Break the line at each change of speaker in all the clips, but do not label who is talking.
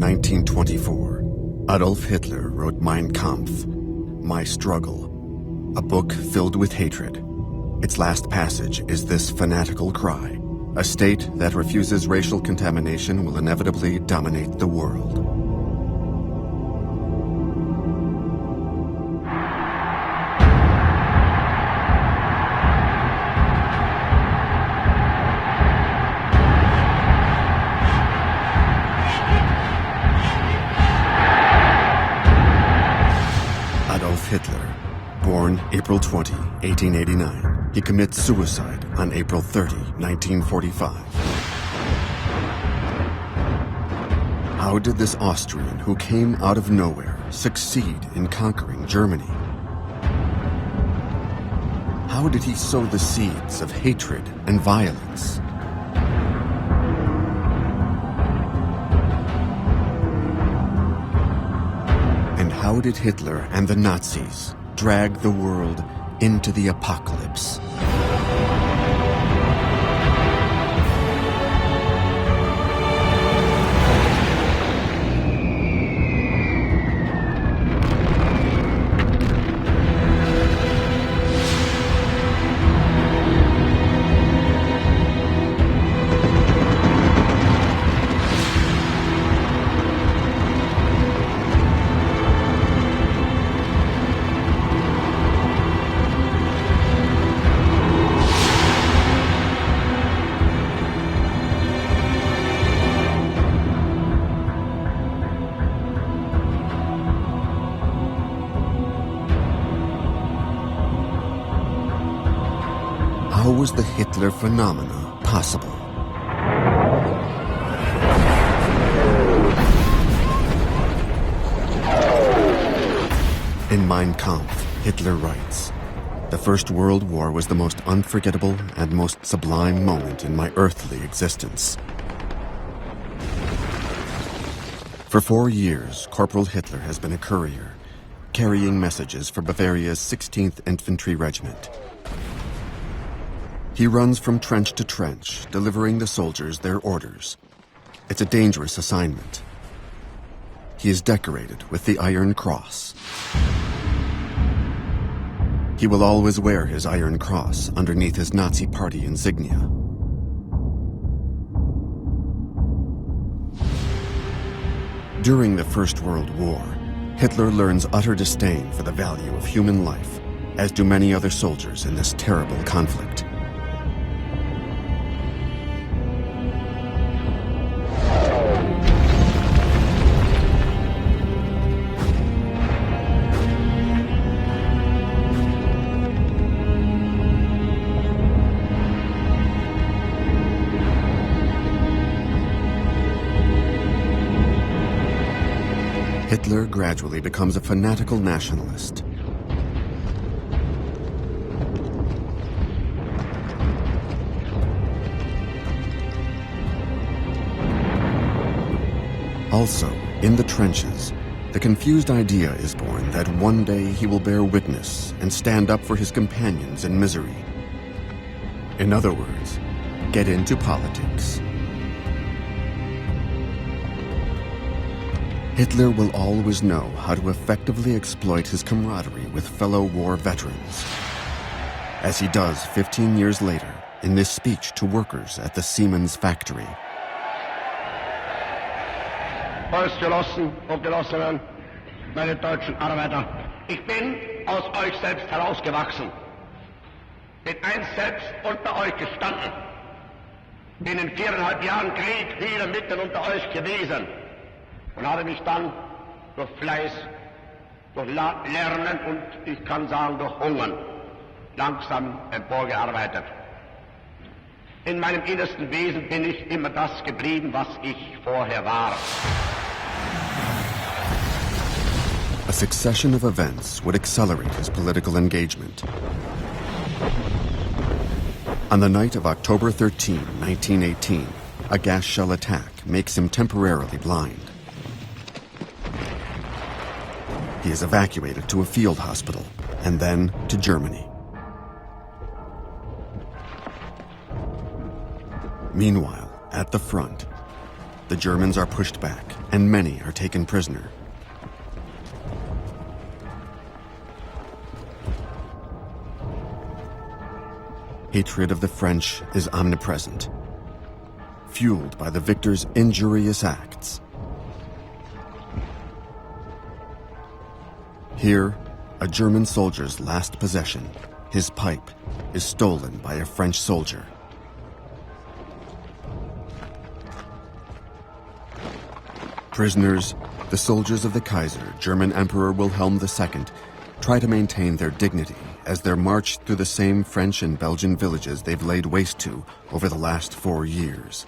1924, Adolf Hitler wrote Mein Kampf, My Struggle, a book filled with hatred. Its last passage is this fanatical cry: a state that refuses racial contamination will inevitably dominate the world. Adolf Hitler, born April 20, 1889. He commits suicide on April 30, 1945. How did this Austrian who came out of nowhere succeed in conquering Germany? How did he sow the seeds of hatred and violence? And how did Hitler and the Nazis drag the world into the apocalypse? How was the Hitler phenomena possible? In Mein Kampf, Hitler writes, "The First World War was the most unforgettable and most sublime moment in my earthly existence." For 4 years, Corporal Hitler has been a courier, carrying messages for Bavaria's 16th Infantry Regiment. He runs from trench to trench, delivering the soldiers their orders. It's a dangerous assignment. He is decorated with the Iron Cross. He will always wear his Iron Cross underneath his Nazi Party insignia. During the First World War, Hitler learns utter disdain for the value of human life, as do many other soldiers in this terrible conflict. Hitler gradually becomes a fanatical nationalist. Also, in the trenches, the confused idea is born that one day he will bear witness and stand up for his companions in misery. In other words, get into politics. Hitler will always know how to effectively exploit his camaraderie with fellow war veterans, as he does 15 years later in this speech to workers at the Siemens factory.
Volksgenossen und Genossinnen, meine deutschen Arbeiter, ich bin aus euch selbst herausgewachsen, bin einst selbst unter euch gestanden, bin in 4,5 Jahren Krieg wieder mitten unter euch gewesen und habe mich dann durch Fleiß, durch Lernen und ich kann sagen durch Hungern langsam emporgearbeitet. In meinem innersten Wesen bin ich immer das geblieben, was ich vorher war.
A succession of events would accelerate his political engagement. On the night of October 13, 1918, a gas shell attack makes him temporarily blind. He is evacuated to a field hospital and then to Germany. Meanwhile, at the front, the Germans are pushed back and many are taken prisoner. Hatred of the French is omnipresent, fueled by the victors' injurious acts. Here, a German soldier's last possession, his pipe, is stolen by a French soldier. Prisoners, the soldiers of the Kaiser, German Emperor Wilhelm II, try to maintain their dignity as they're marched through the same French and Belgian villages they've laid waste to over the last 4 years.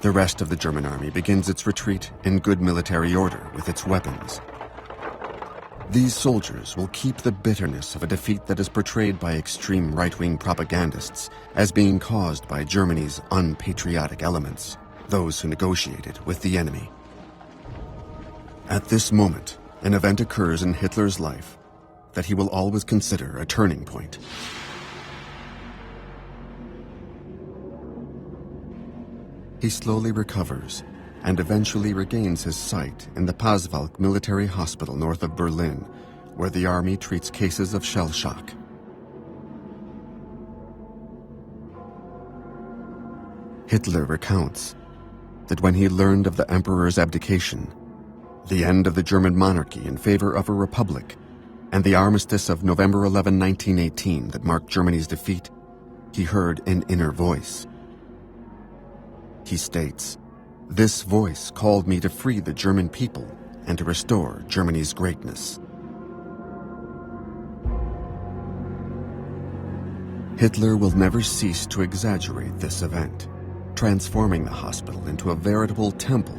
The rest of the German army begins its retreat in good military order with its weapons. These soldiers will keep the bitterness of a defeat that is portrayed by extreme right-wing propagandists as being caused by Germany's unpatriotic elements, those who negotiated with the enemy. At this moment, an event occurs in Hitler's life that he will always consider a turning point. He slowly recovers and eventually regains his sight in the Pasewalk military hospital north of Berlin, where the army treats cases of shell shock. Hitler recounts that when he learned of the emperor's abdication, the end of the German monarchy in favor of a republic, and the armistice of November 11, 1918 that marked Germany's defeat, he heard an inner voice. He states, "This voice called me to free the German people and to restore Germany's greatness." Hitler will never cease to exaggerate this event, transforming the hospital into a veritable temple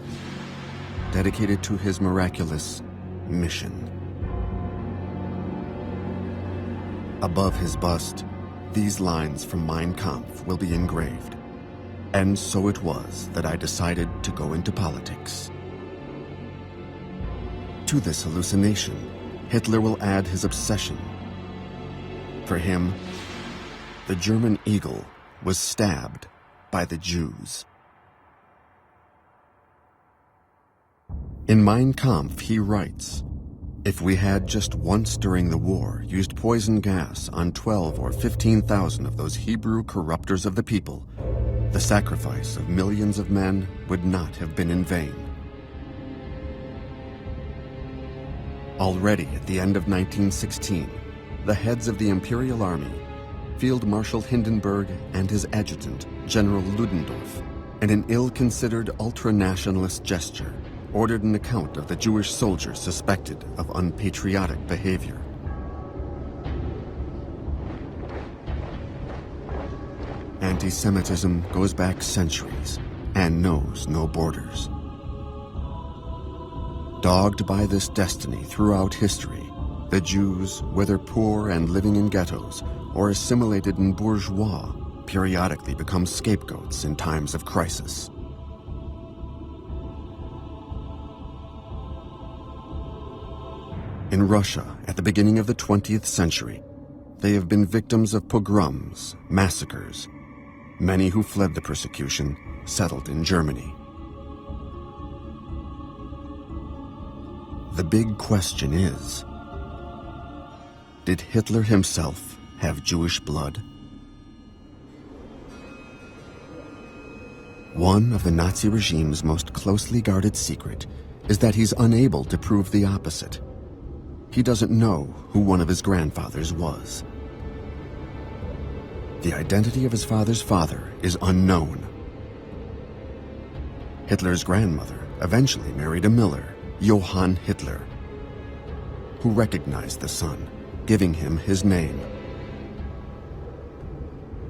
dedicated to his miraculous mission. Above his bust, these lines from Mein Kampf will be engraved. "And so it was that I decided to go into politics." To this hallucination, Hitler will add his obsession. For him, the German eagle was stabbed by the Jews. In Mein Kampf, he writes, "If we had just once during the war used poison gas on 12 or 15,000 of those Hebrew corruptors of the people, the sacrifice of millions of men would not have been in vain." Already at the end of 1916, the heads of the Imperial Army, Field Marshal Hindenburg and his adjutant, General Ludendorff, in an ill-considered ultra-nationalist gesture, ordered an account of the Jewish soldiers suspected of unpatriotic behavior. Anti-Semitism goes back centuries and knows no borders. Dogged by this destiny throughout history, the Jews, whether poor and living in ghettos or assimilated in bourgeois, periodically become scapegoats in times of crisis. In Russia, at the beginning of the 20th century, they have been victims of pogroms, massacres. Many who fled the persecution settled in Germany. The big question is, did Hitler himself have Jewish blood? One of the Nazi regime's most closely guarded secret is that he's unable to prove the opposite. He doesn't know who one of his grandfathers was. The identity of his father's father is unknown. Hitler's grandmother eventually married a miller, Johann Hitler, who recognized the son, giving him his name.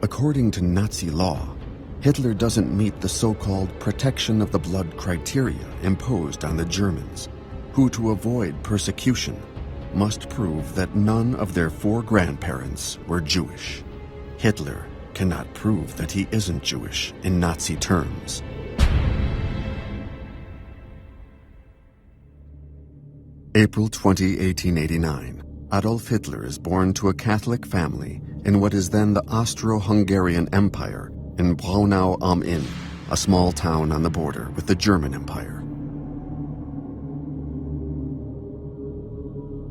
According to Nazi law, Hitler doesn't meet the so-called protection of the blood criteria imposed on the Germans, who, to avoid persecution, must prove that none of their 4 grandparents were Jewish. Hitler cannot prove that he isn't Jewish in Nazi terms. April 20, 1889. Adolf Hitler is born to a Catholic family in what is then the Austro-Hungarian Empire in Braunau am Inn, a small town on the border with the German Empire.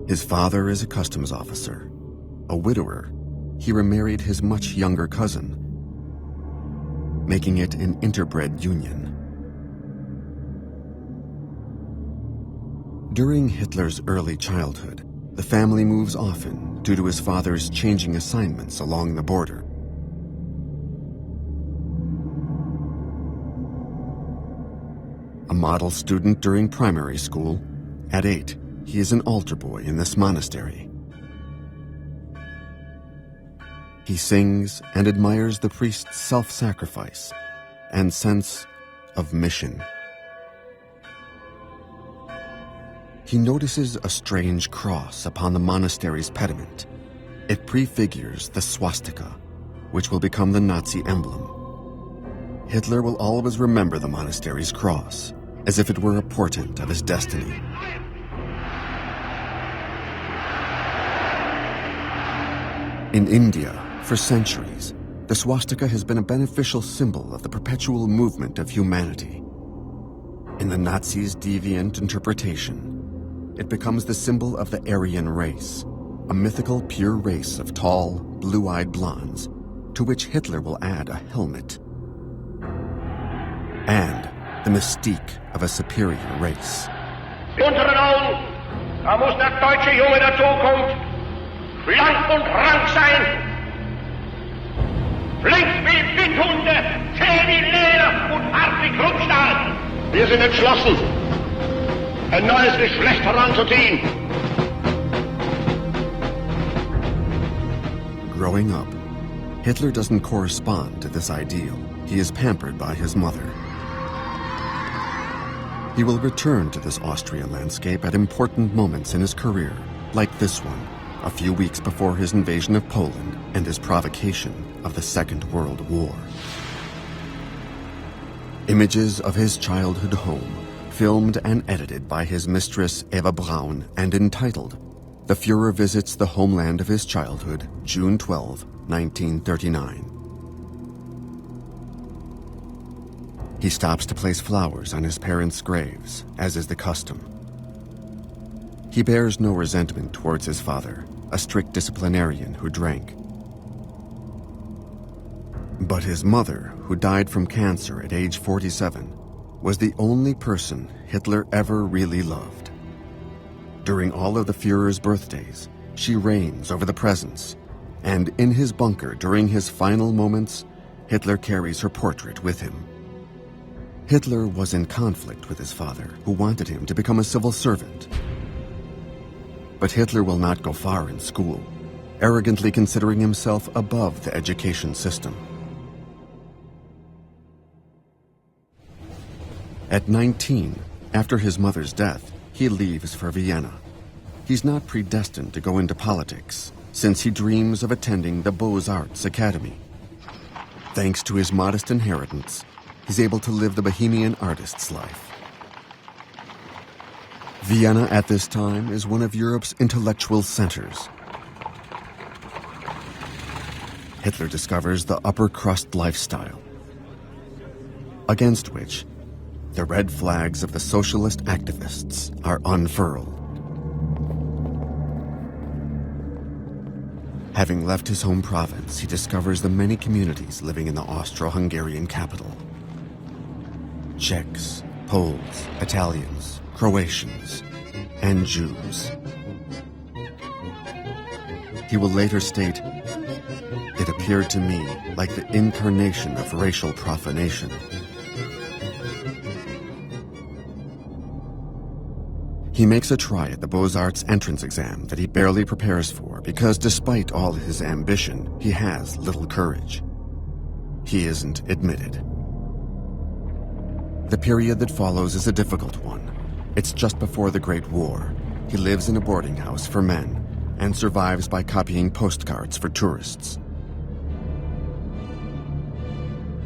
His father is a customs officer. A widower, he remarried his much younger cousin, making it an interbred union. During Hitler's early childhood, the family moves often due to his father's changing assignments along the border. A model student during primary school, at 8, he is an altar boy in this monastery. He sings and admires the priest's self-sacrifice and sense of mission. He notices a strange cross upon the monastery's pediment. It prefigures the swastika, which will become the Nazi emblem. Hitler will always remember the monastery's cross, as if it were a portent of his destiny. In India, for centuries, the swastika has been a beneficial symbol of the perpetual movement of humanity. In the Nazis' deviant interpretation, it becomes the symbol of the Aryan race, a mythical pure race of tall, blue-eyed blondes, to which Hitler will add a helmet. And the mystique of a superior race.
Unseren Augen, da muss der deutsche Junge der Zukunft schlank und rank sein, flink wie Windhunde, zäh wie Leder und hart wie Kruppstahl. Wir sind entschlossen, ein neues Geschlecht heranzuziehen.
Growing up, Hitler doesn't correspond to this ideal. He is pampered by his mother. He will return to this Austrian landscape at important moments in his career, like this one, a few weeks before his invasion of Poland and his provocation of the Second World War. Images of his childhood home, filmed and edited by his mistress Eva Braun and entitled "The Führer Visits the Homeland of His Childhood, June 12, 1939. He stops to place flowers on his parents' graves, as is the custom. He bears no resentment towards his father, a strict disciplinarian who drank. But his mother, who died from cancer at age 47, was the only person Hitler ever really loved. During all of the Führer's birthdays, she reigns over the presents, and in his bunker during his final moments, Hitler carries her portrait with him. Hitler was in conflict with his father, who wanted him to become a civil servant. But Hitler will not go far in school, arrogantly considering himself above the education system. At 19, after his mother's death, he leaves for Vienna. He's not predestined to go into politics, since he dreams of attending the Beaux-Arts Academy. Thanks to his modest inheritance, he's able to live the bohemian artist's life. Vienna at this time is one of Europe's intellectual centers. Hitler discovers the upper crust lifestyle, against which the red flags of the socialist activists are unfurled. Having left his home province, he discovers the many communities living in the Austro-Hungarian capital. Czechs, Poles, Italians, Croatians, and Jews. He will later state, "It appeared to me like the incarnation of racial profanation." He makes a try at the Beaux-Arts entrance exam that he barely prepares for because despite all his ambition, he has little courage. He isn't admitted. The period that follows is a difficult one. It's just before the Great War. He lives in a boarding house for men and survives by copying postcards for tourists.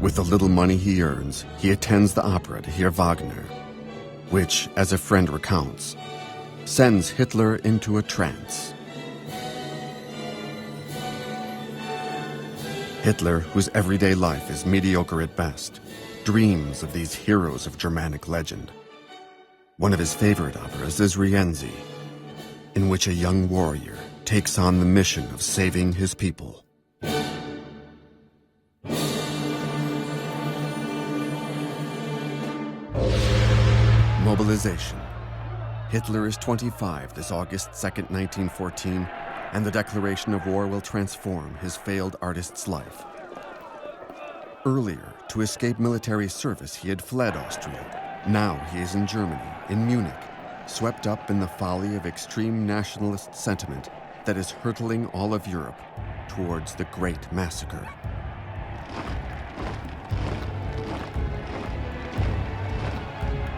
With the little money he earns, he attends the opera to hear Wagner, which, as a friend recounts, sends Hitler into a trance. Hitler, whose everyday life is mediocre at best, dreams of these heroes of Germanic legend. One of his favorite operas is Rienzi, in which a young warrior takes on the mission of saving his people. Mobilization. Hitler is 25 this August 2nd, 1914, and the declaration of war will transform his failed artist's life. Earlier, to escape military service, he had fled Austria. Now he is in Germany, in Munich, swept up in the folly of extreme nationalist sentiment that is hurtling all of Europe towards the Great Massacre.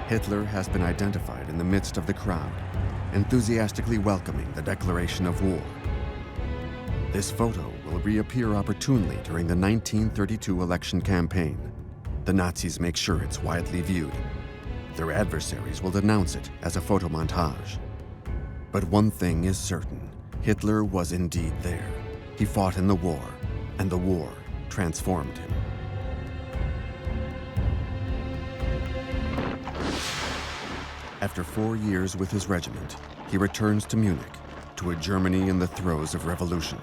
Hitler has been identified in the midst of the crowd, enthusiastically welcoming the declaration of war. This photo will reappear opportunely during the 1932 election campaign. The Nazis make sure it's widely viewed. Their adversaries will denounce it as a photo montage. But one thing is certain, Hitler was indeed there. He fought in the war, and the war transformed him. After 4 years with his regiment, he returns to Munich, to a Germany in the throes of revolution.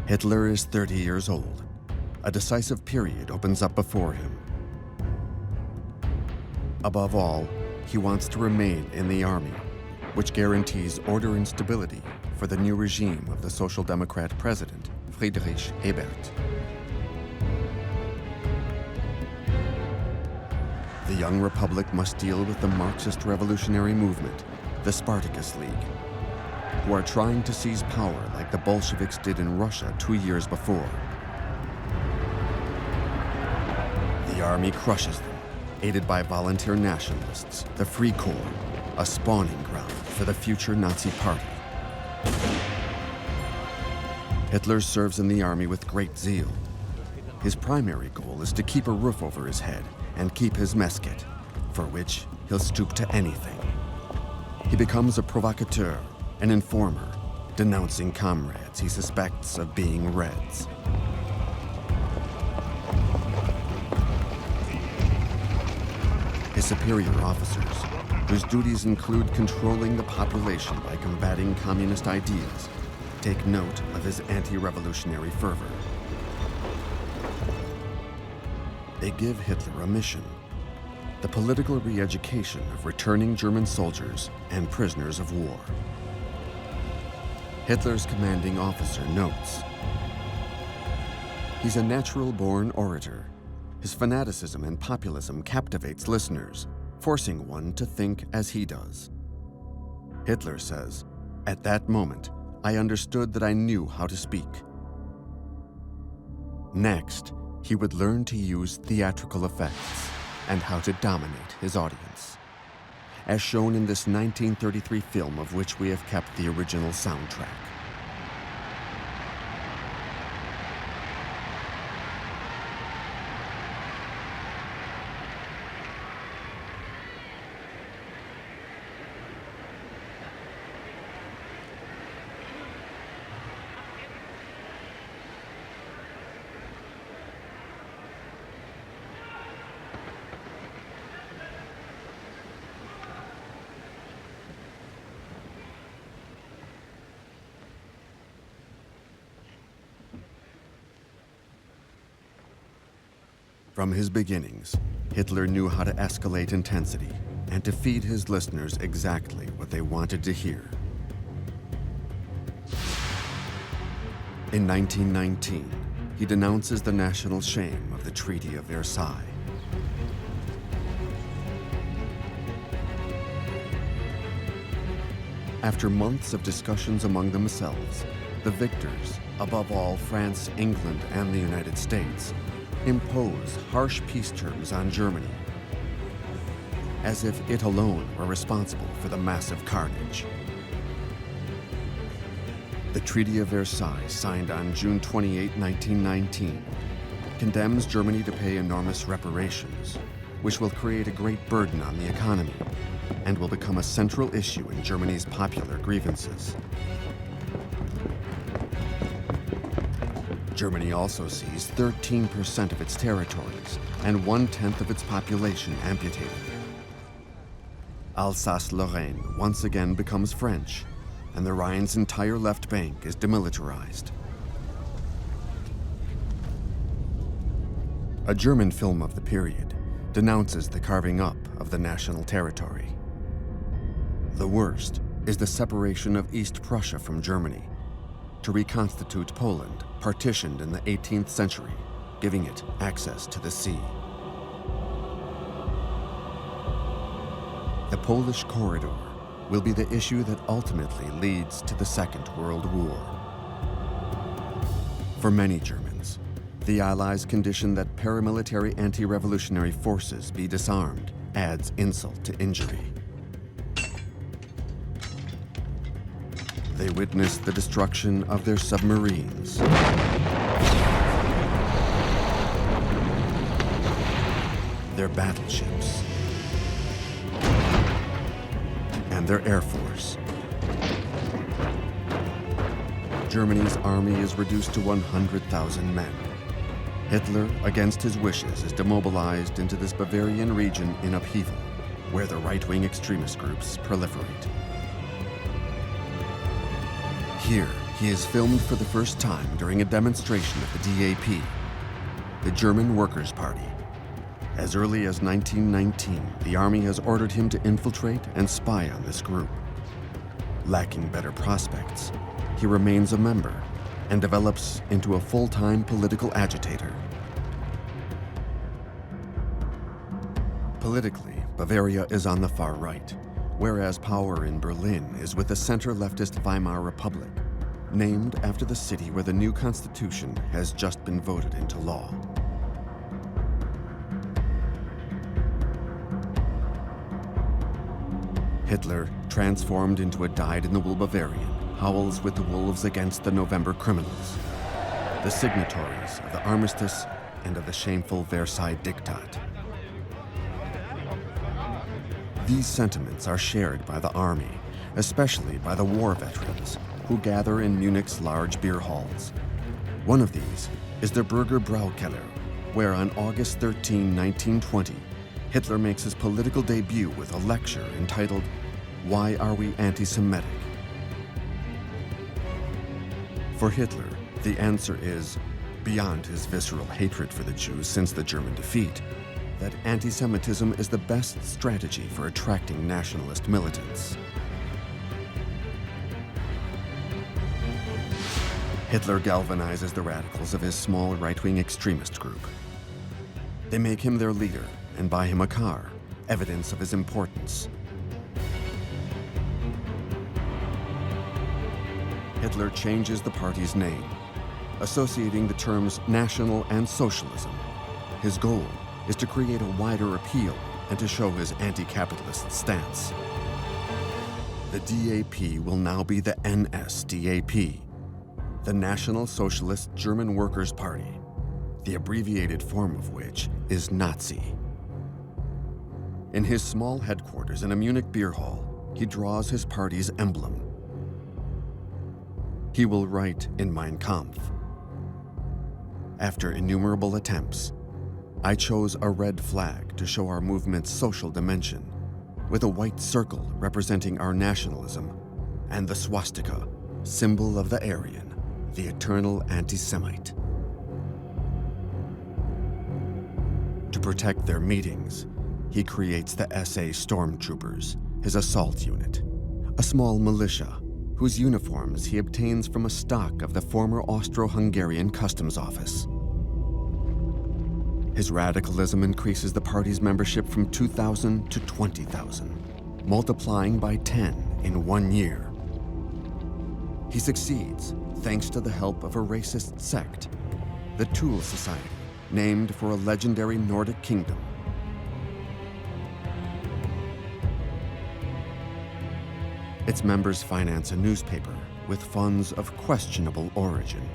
Hitler is 30 years old. A decisive period opens up before him. Above all, he wants to remain in the army, which guarantees order and stability for the new regime of the Social Democrat president, Friedrich Ebert. The young republic must deal with the Marxist revolutionary movement, the Spartacus League, who are trying to seize power like the Bolsheviks did in Russia 2 years before. The army crushes them, aided by volunteer nationalists, the Free Corps, a spawning ground for the future Nazi party. Hitler serves in the army with great zeal. His primary goal is to keep a roof over his head and keep his mess kit, for which he'll stoop to anything. He becomes a provocateur, an informer, denouncing comrades he suspects of being Reds. His superior officers, whose duties include controlling the population by combating communist ideas, take note of his anti-revolutionary fervor. They give Hitler a mission: the political re-education of returning German soldiers and prisoners of war. Hitler's commanding officer notes, he's a natural-born orator. His fanaticism and populism captivates listeners, forcing one to think as he does. Hitler says, at that moment, I understood that I knew how to speak. Next, he would learn to use theatrical effects and how to dominate his audience, as shown in this 1933 film of which we have kept the original soundtrack. From his beginnings, Hitler knew how to escalate intensity and to feed his listeners exactly what they wanted to hear. In 1919, he denounces the national shame of the Treaty of Versailles. After months of discussions among themselves, the victors, above all France, England, and the United States, impose harsh peace terms on Germany, as if it alone were responsible for the massive carnage. The Treaty of Versailles, signed on June 28, 1919, condemns Germany to pay enormous reparations, which will create a great burden on the economy and will become a central issue in Germany's popular grievances. Germany also sees 13% of its territories and 1/10 of its population amputated. Alsace-Lorraine once again becomes French, and the Rhine's entire left bank is demilitarized. A German film of the period denounces the carving up of the national territory. The worst is the separation of East Prussia from Germany to reconstitute Poland, partitioned in the 18th century, giving it access to the sea. The Polish corridor will be the issue that ultimately leads to the Second World War. For many Germans, the Allies' condition that paramilitary anti-revolutionary forces be disarmed adds insult to injury. They witness the destruction of their submarines, their battleships, and their air force. Germany's army is reduced to 100,000 men. Hitler, against his wishes, is demobilized into this Bavarian region in upheaval, where the right-wing extremist groups proliferate. Here, he is filmed for the first time during a demonstration of the DAP, the German Workers' Party. As early as 1919, the army has ordered him to infiltrate and spy on this group. Lacking better prospects, he remains a member and develops into a full-time political agitator. Politically, Bavaria is on the far right, whereas power in Berlin is with the center-leftist Weimar Republic, named after the city where the new constitution has just been voted into law. Hitler, transformed into a dyed-in-the-wool Bavarian, howls with the wolves against the November criminals, the signatories of the armistice and of the shameful Versailles Diktat. These sentiments are shared by the army, especially by the war veterans, who gather in Munich's large beer halls. One of these is the Burger Braukeller, where on August 13, 1920, Hitler makes his political debut with a lecture entitled, "Why Are We Anti-Semitic?" For Hitler, the answer is, beyond his visceral hatred for the Jews since the German defeat, that anti-Semitism is the best strategy for attracting nationalist militants. Hitler galvanizes the radicals of his small right-wing extremist group. They make him their leader and buy him a car, evidence of his importance. Hitler changes the party's name, associating the terms national and socialism. His goal is to create a wider appeal and to show his anti-capitalist stance. The DAP will now be the NSDAP, the National Socialist German Workers' Party, the abbreviated form of which is Nazi. In his small headquarters in a Munich beer hall, he draws his party's emblem. He will write in Mein Kampf, "After innumerable attempts, I chose a red flag to show our movement's social dimension, with a white circle representing our nationalism, and the swastika, symbol of the Aryan, the eternal anti-Semite." To protect their meetings, he creates the SA Stormtroopers, his assault unit, a small militia whose uniforms he obtains from a stock of the former Austro-Hungarian customs office. His radicalism increases the party's membership from 2,000 to 20,000, multiplying by 10 in 1 year. He succeeds thanks to the help of a racist sect, the Thule Society, named for a legendary Nordic kingdom. Its members finance a newspaper with funds of questionable origin.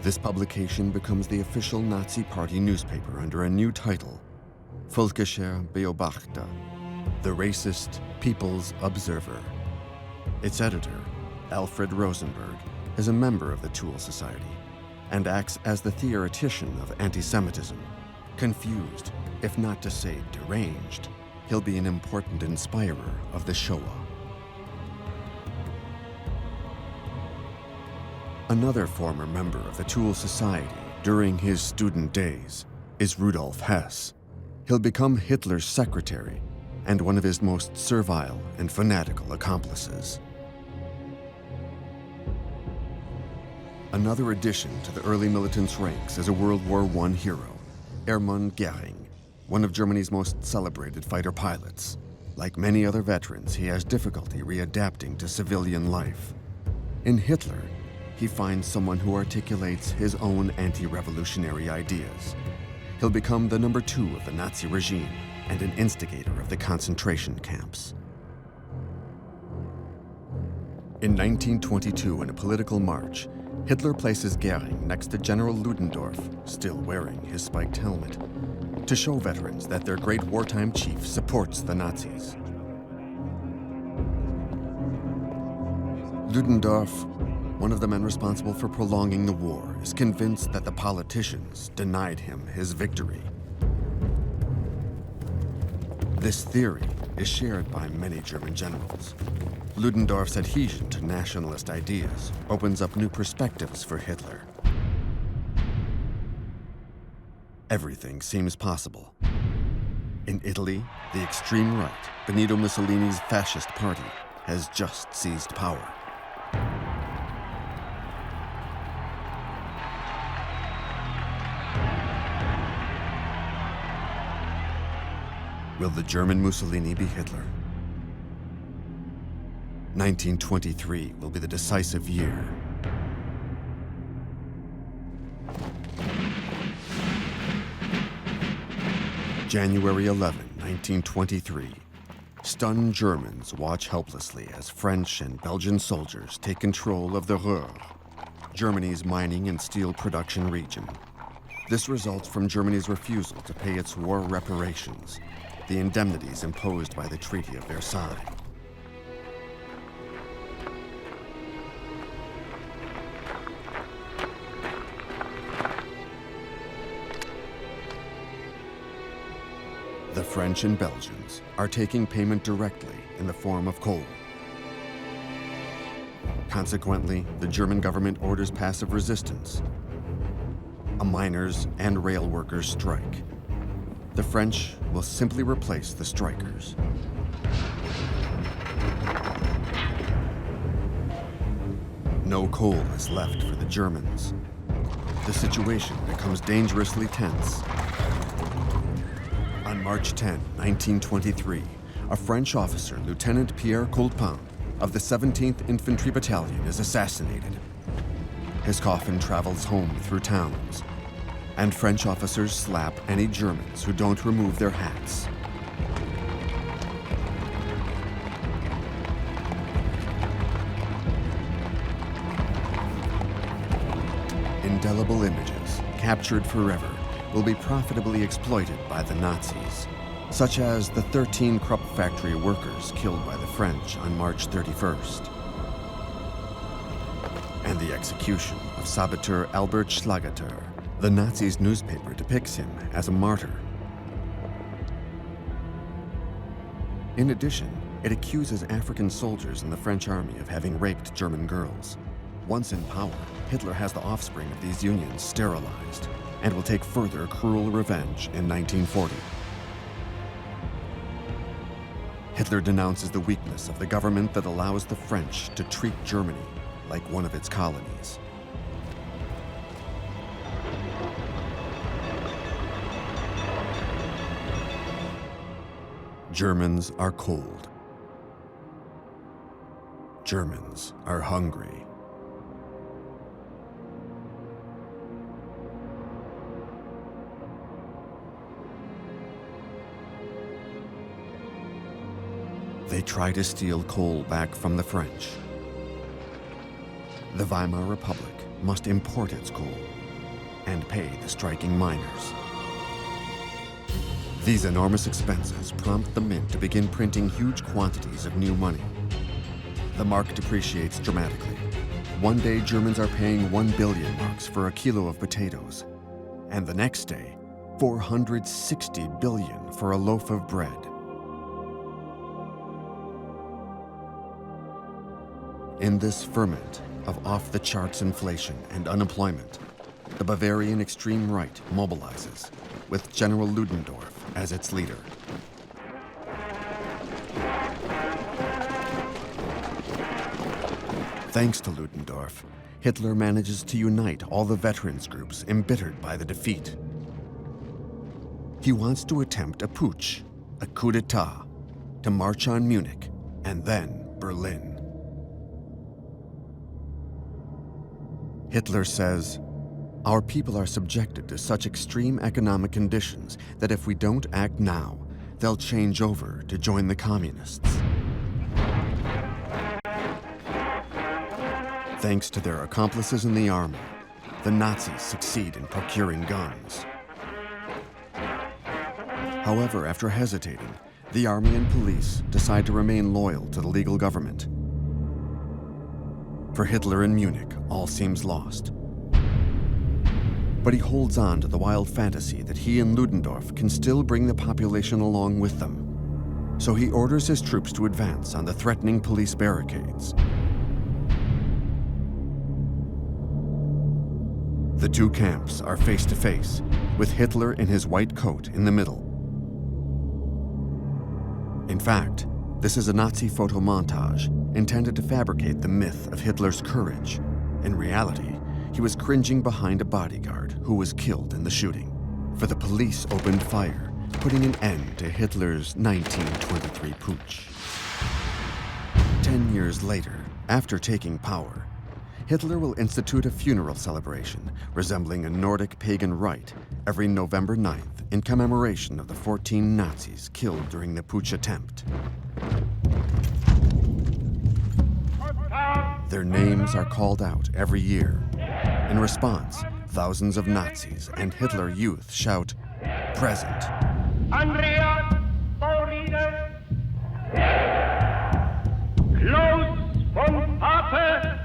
This publication becomes the official Nazi Party newspaper under a new title, Völkischer Beobachter, the Racist People's Observer. Its editor, Alfred Rosenberg, is a member of the Tool Society and acts as the theoretician of anti-Semitism. Confused, if not to say deranged, he'll be an important inspirer of the Shoah. Another former member of the Tool Society during his student days is Rudolf Hess. He'll become Hitler's secretary and one of his most servile and fanatical accomplices. Another addition to the early militants' ranks is a World War I hero, Hermann Göring, one of Germany's most celebrated fighter pilots. Like many other veterans, he has difficulty readapting to civilian life. In Hitler, he finds someone who articulates his own anti-revolutionary ideas. He'll become the number 2 of the Nazi regime and an instigator of the concentration camps. In 1922, in a political march, Hitler places Göring next to General Ludendorff, still wearing his spiked helmet, to show veterans that their great wartime chief supports the Nazis. Ludendorff, one of the men responsible for prolonging the war, is convinced that the politicians denied him his victory. This theory is shared by many German generals. Ludendorff's adhesion to nationalist ideas opens up new perspectives for Hitler. Everything seems possible. In Italy, the extreme right, Benito Mussolini's fascist party, has just seized power. Will the German Mussolini be Hitler? 1923 will be the decisive year. January 11, 1923. Stunned Germans watch helplessly as French and Belgian soldiers take control of the Ruhr, Germany's mining and steel production region. This results from Germany's refusal to pay its war reparations, the indemnities imposed by the Treaty of Versailles. The French and Belgians are taking payment directly in the form of coal. Consequently, the German government orders passive resistance, a miners' and rail workers' strike. The French will simply replace the strikers. No coal is left for the Germans. The situation becomes dangerously tense. On March 10, 1923, a French officer, Lieutenant Pierre Coulpin, of the 17th Infantry Battalion, is assassinated. His coffin travels home through towns, and French officers slap any Germans who don't remove their hats. Indelible images, captured forever, will be profitably exploited by the Nazis, such as the 13 Krupp factory workers killed by the French on March 31st, and the execution of saboteur Albert Schlageter. The Nazis' newspaper depicts him as a martyr. In addition, it accuses African soldiers in the French army of having raped German girls. Once in power, Hitler has the offspring of these unions sterilized and will take further cruel revenge in 1940. Hitler denounces the weakness of the government that allows the French to treat Germany like one of its colonies. Germans are cold. Germans are hungry. They try to steal coal back from the French. The Weimar Republic must import its coal and pay the striking miners. These enormous expenses prompt the mint to begin printing huge quantities of new money. The mark depreciates dramatically. One day, Germans are paying 1 billion marks for a kilo of potatoes, and the next day, 460 billion for a loaf of bread. In this ferment of off-the-charts inflation and unemployment, the Bavarian extreme right mobilizes, with General Ludendorff as its leader. Thanks to Ludendorff, Hitler manages to unite all the veterans groups embittered by the defeat. He wants to attempt a putsch, a coup d'etat, to march on Munich and then Berlin. Hitler says, "Our people are subjected to such extreme economic conditions that if we don't act now, they'll change over to join the communists." Thanks to their accomplices in the army, the Nazis succeed in procuring guns. However, after hesitating, the army and police decide to remain loyal to the legal government. For Hitler in Munich, all seems lost. But he holds on to the wild fantasy that he and Ludendorff can still bring the population along with them. So he orders his troops to advance on the threatening police barricades. The two camps are face to face, with Hitler in his white coat in the middle. In fact, this is a Nazi photo montage intended to fabricate the myth of Hitler's courage. In reality, he was cringing behind a bodyguard who was killed in the shooting. For the police opened fire, putting an end to Hitler's 1923 putsch. 10 years later, after taking power, Hitler will institute a funeral celebration resembling a Nordic pagan rite every November 9th in commemoration of the 14 Nazis killed during the putsch attempt. Their names are called out every year. In response, thousands of Nazis and Hitler youth shout, "Present."
Andreas Paulide, Klaus von Pape.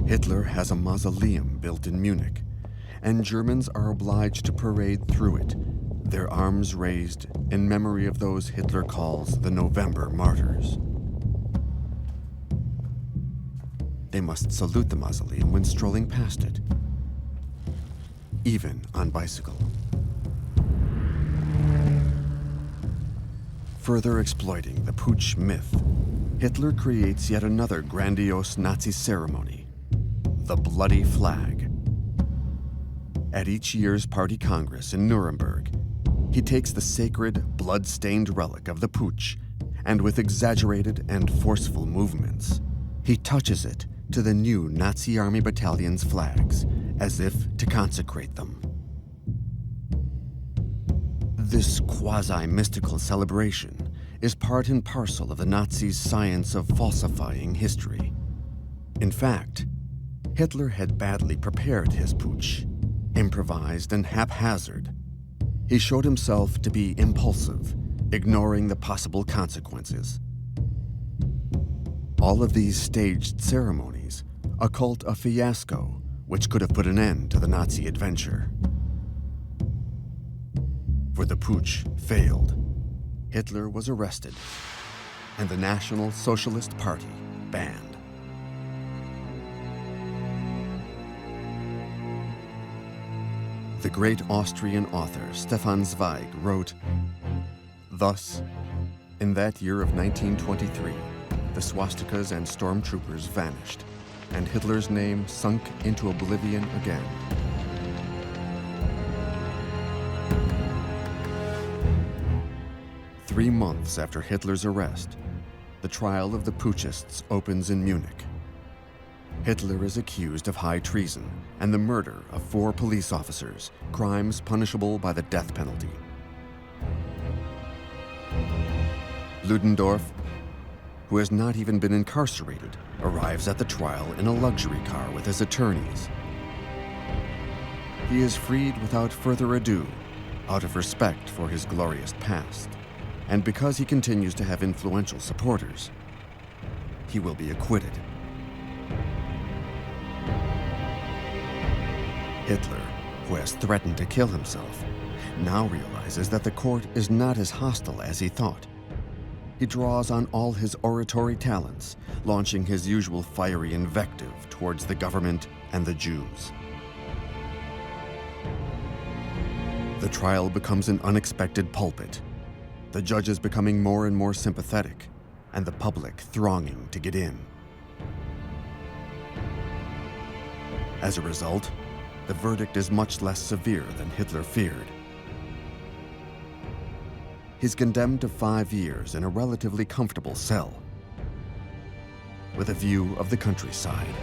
Hitler has a mausoleum built in Munich, and Germans are obliged to parade through it, their arms raised in memory of those Hitler calls the November martyrs. They must salute the mausoleum when strolling past it, even on bicycle. Further exploiting the putsch myth, Hitler creates yet another grandiose Nazi ceremony, the bloody flag. At each year's party congress in Nuremberg, he takes the sacred, blood-stained relic of the putsch, and with exaggerated and forceful movements, he touches it to the new Nazi army battalion's flags, as if to consecrate them. This quasi-mystical celebration is part and parcel of the Nazis' science of falsifying history. In fact, Hitler had badly prepared his putsch, improvised and haphazard. He showed himself to be impulsive, ignoring the possible consequences. All of these staged ceremonies occult a fiasco which could have put an end to the Nazi adventure. For the putsch failed. Hitler was arrested, and the National Socialist Party banned. The great Austrian author Stefan Zweig wrote, "Thus, in that year of 1923, the swastikas and stormtroopers vanished, and Hitler's name sunk into oblivion again." Three months after Hitler's arrest, the trial of the putschists opens in Munich. Hitler is accused of high treason and the murder of 4 police officers, crimes punishable by the death penalty. Ludendorff, who has not even been incarcerated, arrives at the trial in a luxury car with his attorneys. He is freed without further ado, out of respect for his glorious past, and because he continues to have influential supporters. he will be acquitted. Hitler, who has threatened to kill himself, now realizes that the court is not as hostile as he thought. He draws on all his oratory talents, launching his usual fiery invective towards the government and the Jews. The trial becomes an unexpected pulpit, the judges becoming more and more sympathetic, and the public thronging to get in. As a result, the verdict is much less severe than Hitler feared. He's condemned to 5 years in a relatively comfortable cell, with a view of the countryside.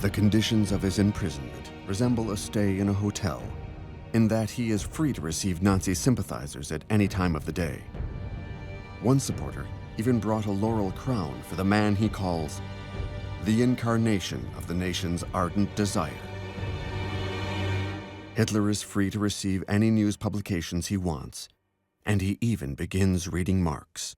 The conditions of his imprisonment resemble a stay in a hotel, in that he is free to receive Nazi sympathizers at any time of the day. One supporter even brought a laurel crown for the man he calls the incarnation of the nation's ardent desire. Hitler is free to receive any news publications he wants, and he even begins reading Marx.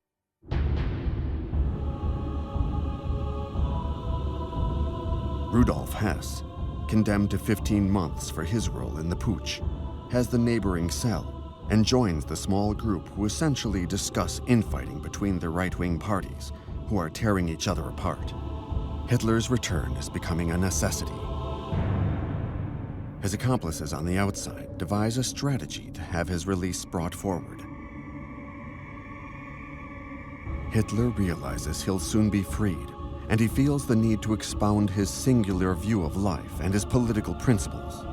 Rudolf Hess, condemned to 15 months for his role in the putsch, has the neighboring cell and joins the small group who essentially discuss infighting between the right-wing parties, who are tearing each other apart. Hitler's return is becoming a necessity. His accomplices on the outside devise a strategy to have his release brought forward. Hitler realizes he'll soon be freed, and he feels the need to expound his singular view of life and his political principles.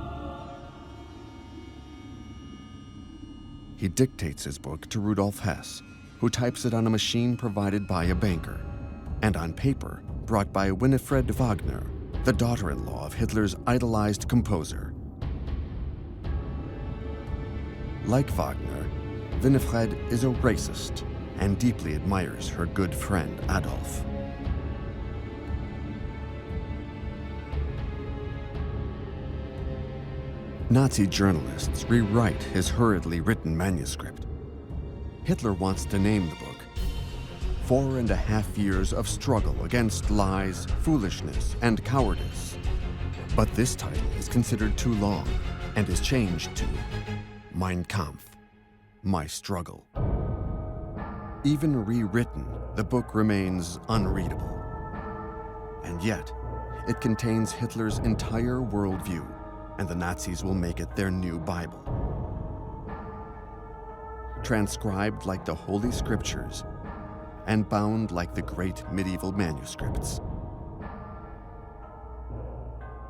He dictates his book to Rudolf Hess, who types it on a machine provided by a banker, and on paper brought by Winifred Wagner, the daughter-in-law of Hitler's idolized composer. Like Wagner, Winifred is a racist and deeply admires her good friend Adolf. Nazi journalists rewrite his hurriedly written manuscript. Hitler wants to name the book 4.5 years of struggle against lies, foolishness, and cowardice. But this title is considered too long and is changed to Mein Kampf, My Struggle. Even rewritten, the book remains unreadable. And yet, it contains Hitler's entire worldview, and the Nazis will make it their new Bible. Transcribed like the Holy Scriptures, and bound like the great medieval manuscripts.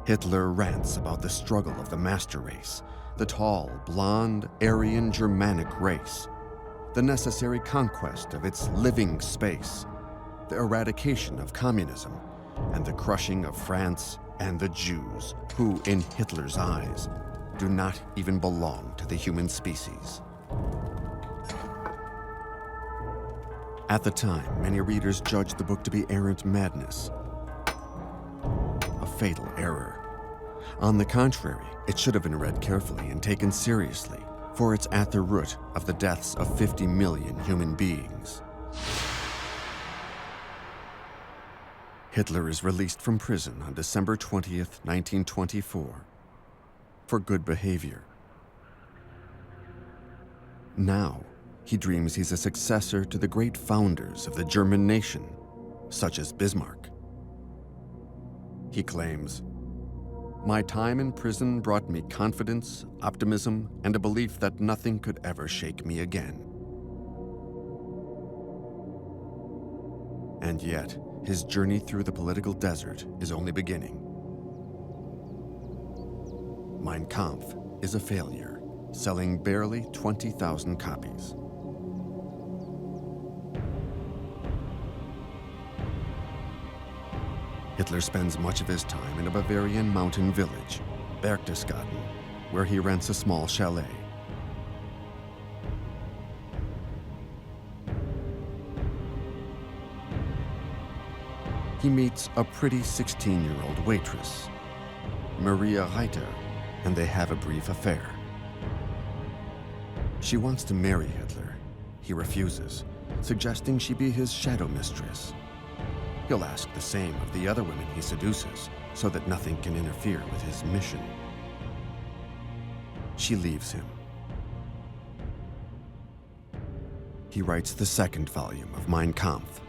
Hitler rants about the struggle of the master race, the tall, blonde, Aryan Germanic race, the necessary conquest of its living space, the eradication of communism, and the crushing of France and the Jews, who, in Hitler's eyes, do not even belong to the human species. At the time, many readers judged the book to be errant madness, a fatal error. On the contrary, it should have been read carefully and taken seriously, for it's at the root of the deaths of 50 million human beings. Hitler is released from prison on December 20th, 1924, for good behavior. Now, he dreams he's a successor to the great founders of the German nation, such as Bismarck. He claims, "My time in prison brought me confidence, optimism, and a belief that nothing could ever shake me again." And yet, his journey through the political desert is only beginning. Mein Kampf is a failure, selling barely 20,000 copies. Hitler spends much of his time in a Bavarian mountain village, Berchtesgaden, where he rents a small chalet. He meets a pretty 16-year-old waitress, Maria Reiter, and they have a brief affair. She wants to marry Hitler. He refuses, suggesting she be his shadow mistress. He'll ask the same of the other women he seduces, so that nothing can interfere with his mission. She leaves him. He writes the second volume of Mein Kampf.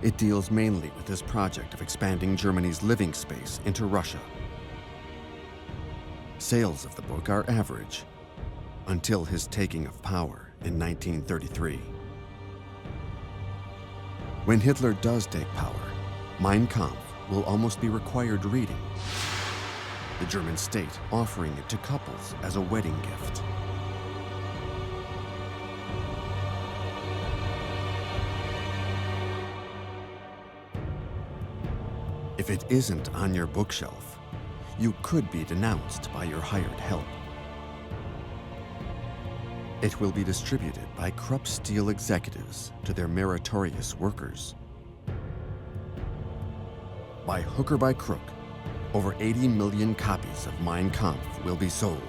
It deals mainly with his project of expanding Germany's living space into Russia. Sales of the book are average, until his taking of power in 1933. When Hitler does take power, Mein Kampf will almost be required reading, the German state offering it to couples as a wedding gift. If it isn't on your bookshelf, you could be denounced by your hired help. It will be distributed by Krupp Steel executives to their meritorious workers. By hook or by crook, over 80 million copies of Mein Kampf will be sold,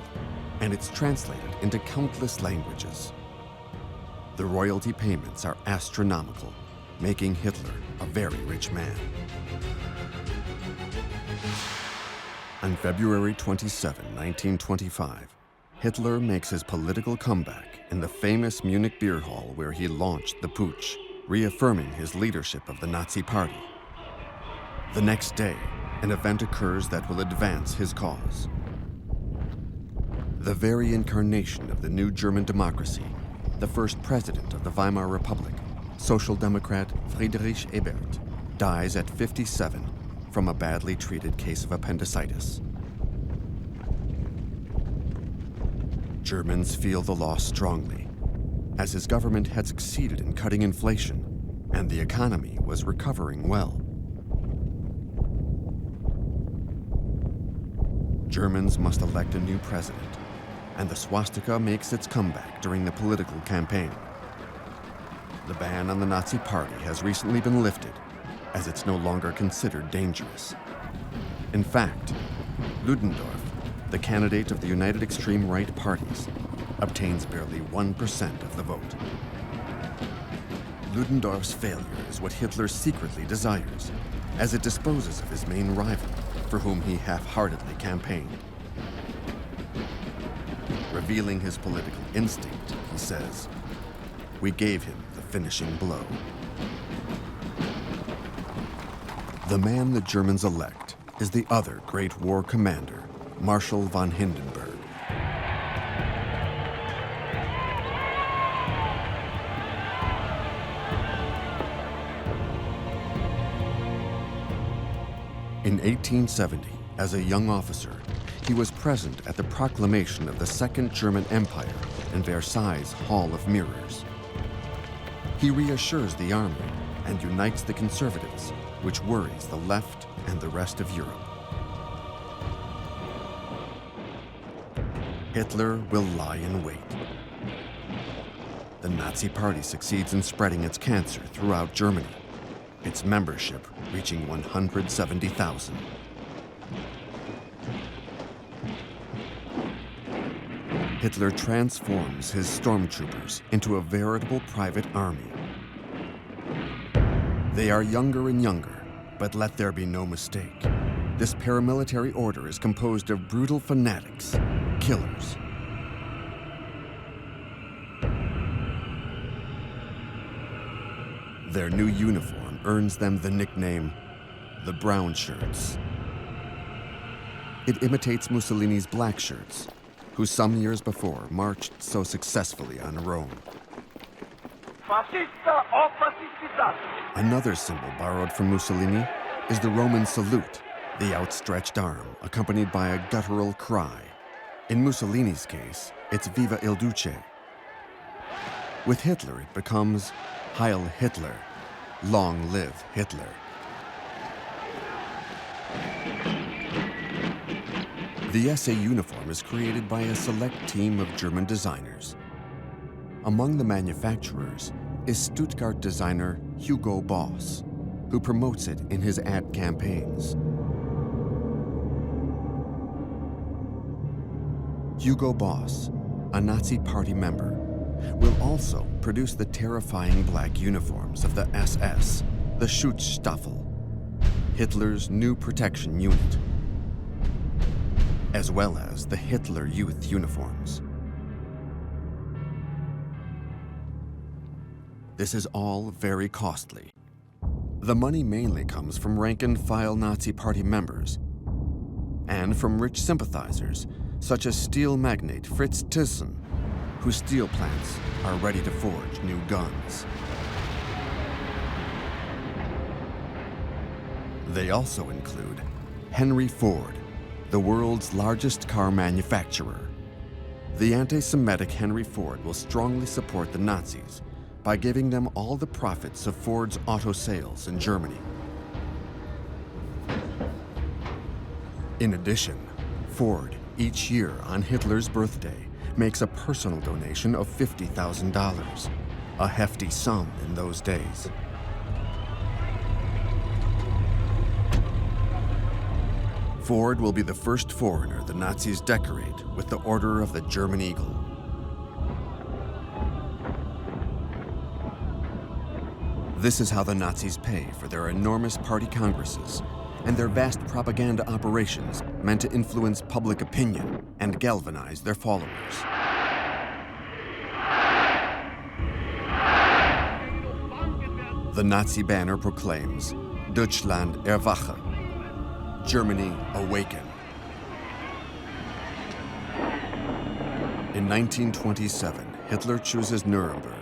and it's translated into countless languages. The royalty payments are astronomical, making Hitler a very rich man. On February 27, 1925, Hitler makes his political comeback in the famous Munich beer hall where he launched the putsch, reaffirming his leadership of the Nazi Party. The next day, an event occurs that will advance his cause. The very incarnation of the new German democracy, the first president of the Weimar Republic, Social Democrat Friedrich Ebert, dies at 57 from a badly treated case of appendicitis. Germans feel the loss strongly, as his government had succeeded in cutting inflation, and the economy was recovering well. Germans must elect a new president, and the swastika makes its comeback during the political campaign. The ban on the Nazi Party has recently been lifted, as it's no longer considered dangerous. In fact, Ludendorff, the candidate of the United Extreme Right parties, obtains barely 1% of the vote. Ludendorff's failure is what Hitler secretly desires, as it disposes of his main rival, for whom he half-heartedly campaigned. Revealing his political instinct, he says, "We gave him the finishing blow." The man the Germans elect is the other great war commander, Marshal von Hindenburg. In 1870, as a young officer, he was present at the proclamation of the Second German Empire in Versailles' Hall of Mirrors. He reassures the army and unites the conservatives, which worries the left and the rest of Europe. Hitler will lie in wait. The Nazi Party succeeds in spreading its cancer throughout Germany, its membership reaching 170,000. Hitler transforms his stormtroopers into a veritable private army. They are younger and younger, but let there be no mistake. This paramilitary order is composed of brutal fanatics, killers. Their new uniform earns them the nickname, the Brown Shirts. It imitates Mussolini's black shirts, who some years before marched so successfully on Rome. Another symbol borrowed from Mussolini is the Roman salute, the outstretched arm accompanied by a guttural cry. In Mussolini's case, it's Viva il Duce. With Hitler, it becomes Heil Hitler, long live Hitler. The SA uniform is created by a select team of German designers. Among the manufacturers is Stuttgart designer Hugo Boss, who promotes it in his ad campaigns. Hugo Boss, a Nazi Party member, will also produce the terrifying black uniforms of the SS, the Schutzstaffel, Hitler's new protection unit, as well as the Hitler Youth uniforms. This is all very costly. The money mainly comes from rank-and-file Nazi Party members and from rich sympathizers, such as steel magnate Fritz Thyssen, whose steel plants are ready to forge new guns. They also include Henry Ford, the world's largest car manufacturer. The anti-Semitic Henry Ford will strongly support the Nazis by giving them all the profits of Ford's auto sales in Germany. In addition, Ford, each year on Hitler's birthday, makes a personal donation of $50,000, a hefty sum in those days. Ford will be the first foreigner the Nazis decorate with the Order of the German Eagle. This is how the Nazis pay for their enormous party congresses and their vast propaganda operations meant to influence public opinion and galvanize their followers. The Nazi banner proclaims, Deutschland erwache, Germany awaken. In 1927, Hitler chooses Nuremberg,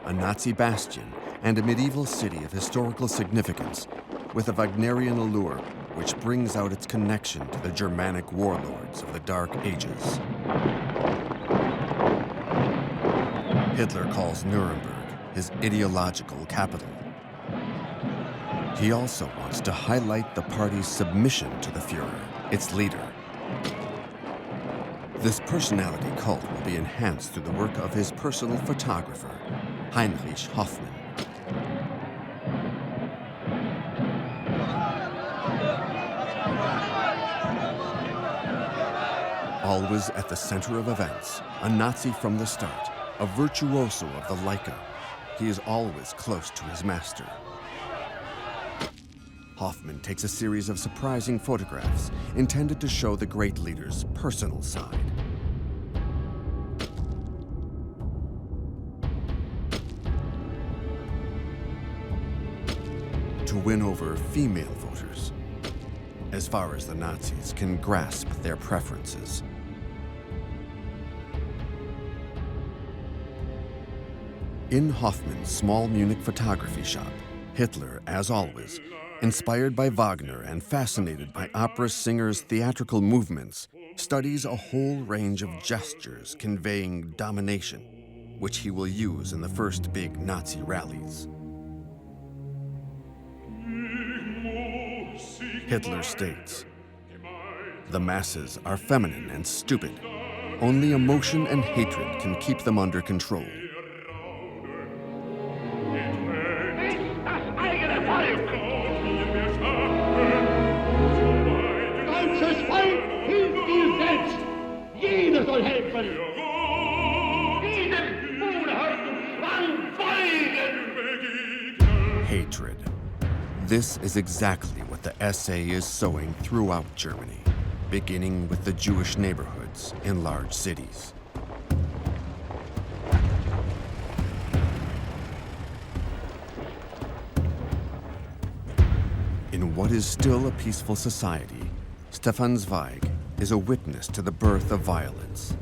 a Nazi bastion and a medieval city of historical significance, with a Wagnerian allure which brings out its connection to the Germanic warlords of the Dark Ages. Hitler calls Nuremberg his ideological capital. He also wants to highlight the party's submission to the Führer, its leader. This personality cult will be enhanced through the work of his personal photographer, Heinrich Hoffmann. Always at the center of events, a Nazi from the start, a virtuoso of the Leica, he is always close to his master. Hoffmann takes a series of surprising photographs intended to show the great leader's personal side. To win over female voters, as far as the Nazis can grasp their preferences. In Hoffmann's small Munich photography shop, Hitler, as always, inspired by Wagner and fascinated by opera singers' theatrical movements, studies a whole range of gestures conveying domination, which he will use in the first big Nazi rallies. Hitler states, "The masses are feminine and stupid. Only emotion and hatred can keep them under control." Hatred. This is exactly what the SA is sowing throughout Germany, beginning with the Jewish neighborhoods in large cities. In what is still a peaceful society, Stefan Zweig is a witness to the birth of violence.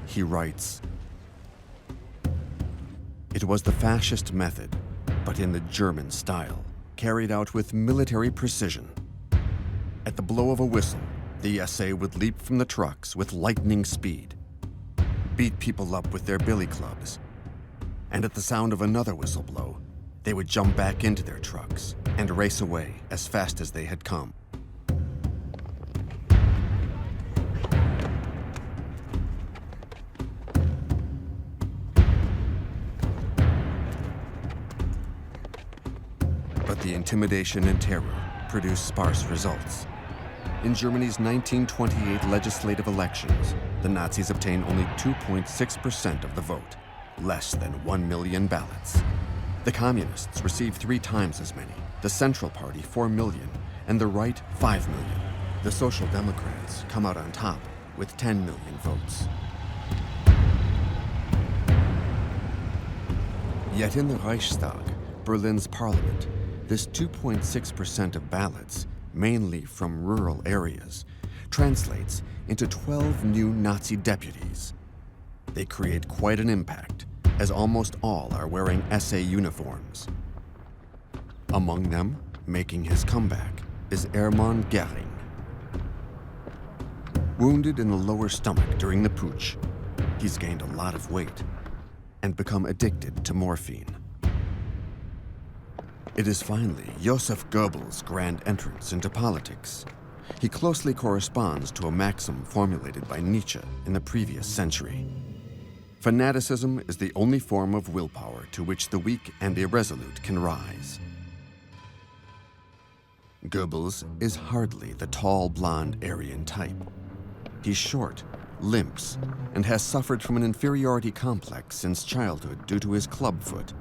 He writes, "It was the fascist method, but in the German style, carried out with military precision. At the blow of a whistle, the SA would leap from the trucks with lightning speed, beat people up with their billy clubs, and at the sound of another whistle blow, they would jump back into their trucks and race away as fast as they had come." But the intimidation and terror produced sparse results. In Germany's 1928 legislative elections, the Nazis obtained only 2.6% of the vote, less than 1 million ballots. The Communists received 3 times as many, the Central Party 4 million, and the Right 5 million. The Social Democrats come out on top with 10 million votes. Yet in the Reichstag, Berlin's parliament, this 2.6% of ballots, mainly from rural areas, translates into 12 new Nazi deputies. They create quite an impact, as almost all are wearing SA uniforms. Among them, making his comeback, is Hermann Göring. Wounded in the lower stomach during the putsch, he's gained a lot of weight and become addicted to morphine. It is finally Joseph Goebbels' grand entrance into politics. He closely corresponds to a maxim formulated by Nietzsche in the previous century. Fanaticism is the only form of willpower to which the weak and irresolute can rise. Goebbels is hardly the tall, blonde Aryan type. He's short, limps, and has suffered from an inferiority complex since childhood due to his clubfoot.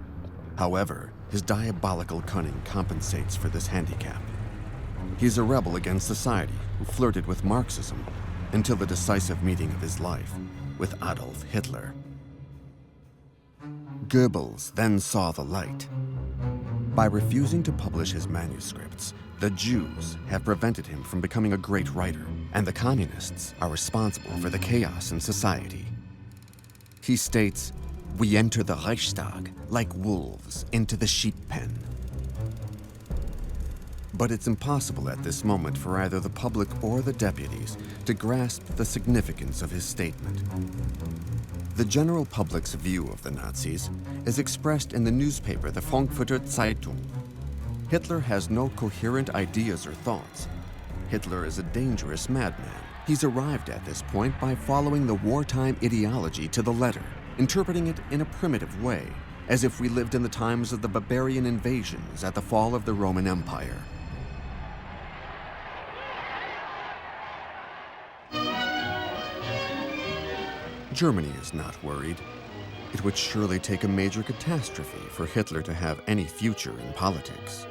However, his diabolical cunning compensates for this handicap. He's a rebel against society who flirted with Marxism until the decisive meeting of his life with Adolf Hitler. Goebbels then saw the light. By refusing to publish his manuscripts, the Jews have prevented him from becoming a great writer, and the communists are responsible for the chaos in society. He states, "We enter the Reichstag like wolves into the sheep pen." But it's impossible at this moment for either the public or the deputies to grasp the significance of his statement. The general public's view of the Nazis is expressed in the newspaper, the Frankfurter Zeitung. Hitler has no coherent ideas or thoughts. Hitler is a dangerous madman. He's arrived at this point by following the wartime ideology to the letter, interpreting it in a primitive way, as if we lived in the times of the barbarian invasions at the fall of the Roman Empire. Germany is not worried. It would surely take a major catastrophe for Hitler to have any future in politics.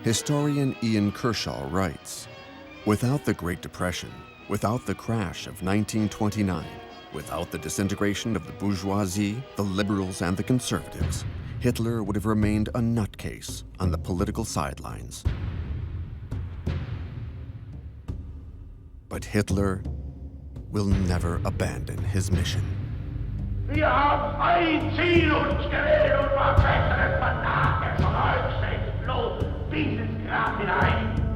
Historian Ian Kershaw writes, "Without the Great Depression, without the crash of 1929, without the disintegration of the bourgeoisie, the liberals, and the conservatives, Hitler would have remained a nutcase on the political sidelines." But Hitler will never abandon his mission.
Wir haben ein Ziel uns gewählt und vertreten es von nachher von euch selbst bloß bis ins Grab hinein.